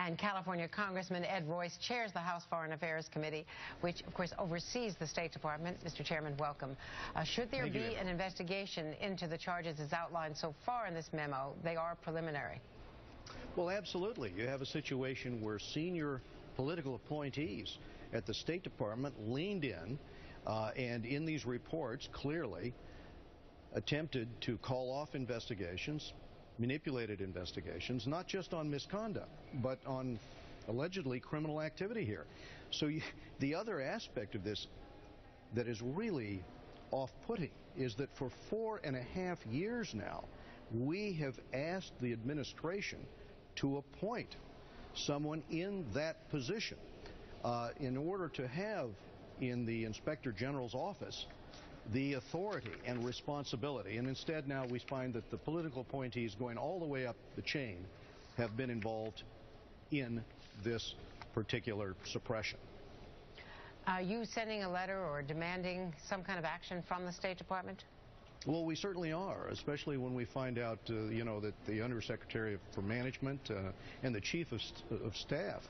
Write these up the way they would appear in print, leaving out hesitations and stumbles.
And California Congressman Ed Royce chairs the House Foreign Affairs Committee, which, of course, oversees the State Department. Mr. Chairman, welcome. Should there be an investigation into the charges as outlined so far in this memo, they are preliminary. Well, absolutely. You have a situation where senior political appointees at the State Department leaned in and in these reports clearly attempted to call off investigations, manipulated investigations, not just on misconduct, but on allegedly criminal activity here. So the other aspect of this that is really off-putting is that for 4.5 years now, we have asked the administration to appoint someone in that position in order to have in the Inspector General's office the authority and responsibility. And instead now we find that the political appointees going all the way up the chain have been involved in this particular suppression. Are you sending a letter or demanding some kind of action from the State Department? Well, we certainly are, especially when we find out, you know, that the Undersecretary for Management and the Chief of Staff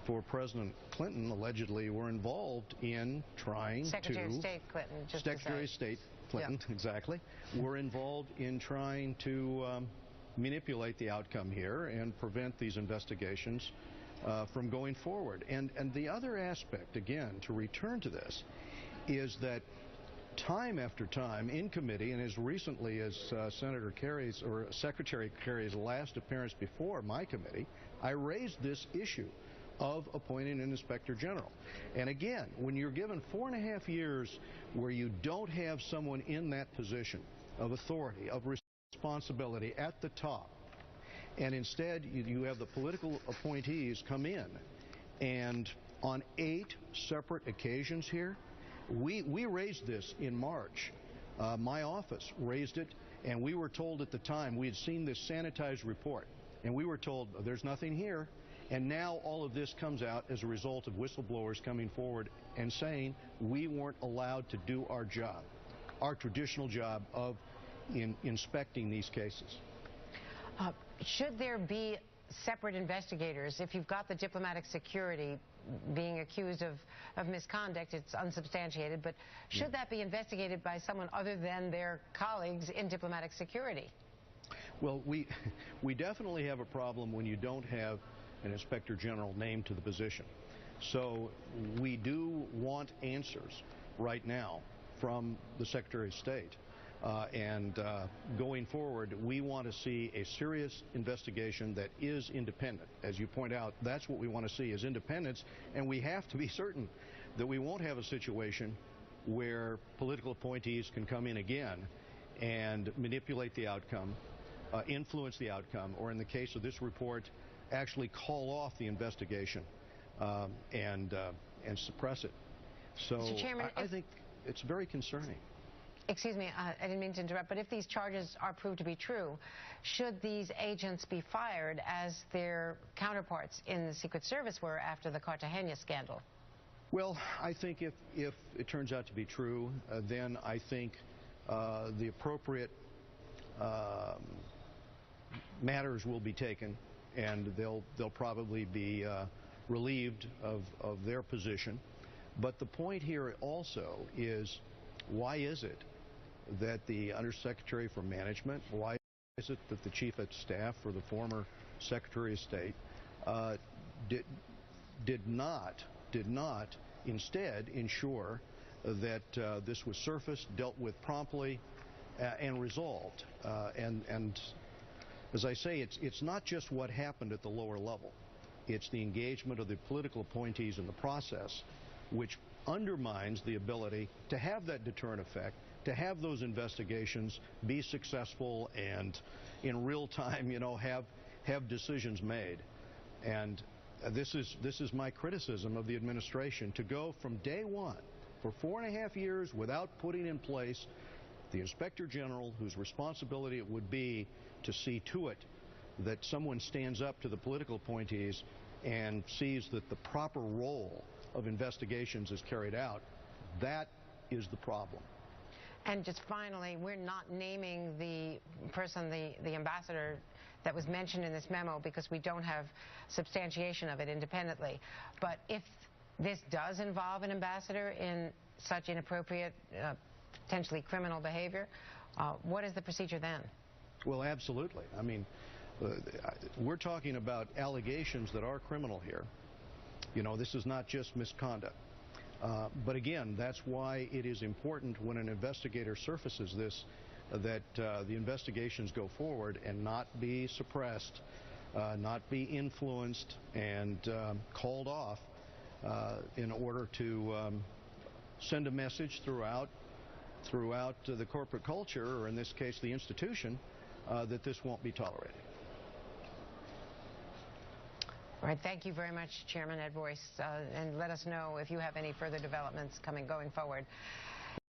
for President Clinton allegedly were involved in trying Secretary of State Clinton, just Secretary of State Clinton, yeah. Exactly, were involved in trying to manipulate the outcome here and prevent these investigations from going forward. And the other aspect, again, to return to this, is that time after time in committee, and as recently as Secretary Kerry's last appearance before my committee, I raised this issue of appointing an Inspector General. And again, when you're given 4.5 years where you don't have someone in that position of authority, of responsibility at the top, and instead you have the political appointees come in, and on 8 separate occasions here, we raised this in March. My office raised it, and we were told at the time, we had seen this sanitized report, and we were told there's nothing here. And now all of this comes out as a result of whistleblowers coming forward and saying we weren't allowed to do our job, our traditional job of inspecting these cases. Should there be separate investigators? If you've got the diplomatic security being accused of misconduct, it's unsubstantiated, but should that be investigated by someone other than their colleagues in diplomatic security? Well, we definitely have a problem when you don't have an Inspector General named to the position. So we do want answers right now from the Secretary of State. And going forward, we want to see a serious investigation that is independent. As you point out, that's what we want to see, is independence, and we have to be certain that we won't have a situation where political appointees can come in again and manipulate the outcome, influence the outcome, or in the case of this report, actually call off the investigation and suppress it. So Mr. Chairman, I think it's very concerning. Excuse me, I didn't mean to interrupt, but if these charges are proved to be true, should these agents be fired as their counterparts in the Secret Service were after the Cartagena scandal? Well, I think if it turns out to be true, then I think the appropriate matters will be taken, and they'll probably be relieved of their position. But the point here also is, why is it that the Undersecretary for Management, why is it that the Chief of Staff for the former Secretary of State did not instead ensure that this was surfaced, dealt with promptly, and resolved? And as I say, it's not just what happened at the lower level. It's the engagement of the political appointees in the process, which undermines the ability to have that deterrent effect, to have those investigations be successful and in real time, you know, have decisions made. And this is my criticism of the administration, to go from day one for 4.5 years without putting in place the Inspector General, whose responsibility it would be to see to it that someone stands up to the political appointees and sees that the proper role of investigations is carried out. That is the problem. And just finally, we're not naming the person, the ambassador that was mentioned in this memo, because we don't have substantiation of it independently. But if this does involve an ambassador in such inappropriate, potentially criminal behavior, what is the procedure then? Well, absolutely. I mean, we're talking about allegations that are criminal here. You know, this is not just misconduct. But again, that's why it is important when an investigator surfaces this that the investigations go forward and not be suppressed, not be influenced and called off in order to send a message throughout the corporate culture, or in this case the institution, that this won't be tolerated. All right, thank you very much, Chairman Ed Royce, and let us know if you have any further developments going forward.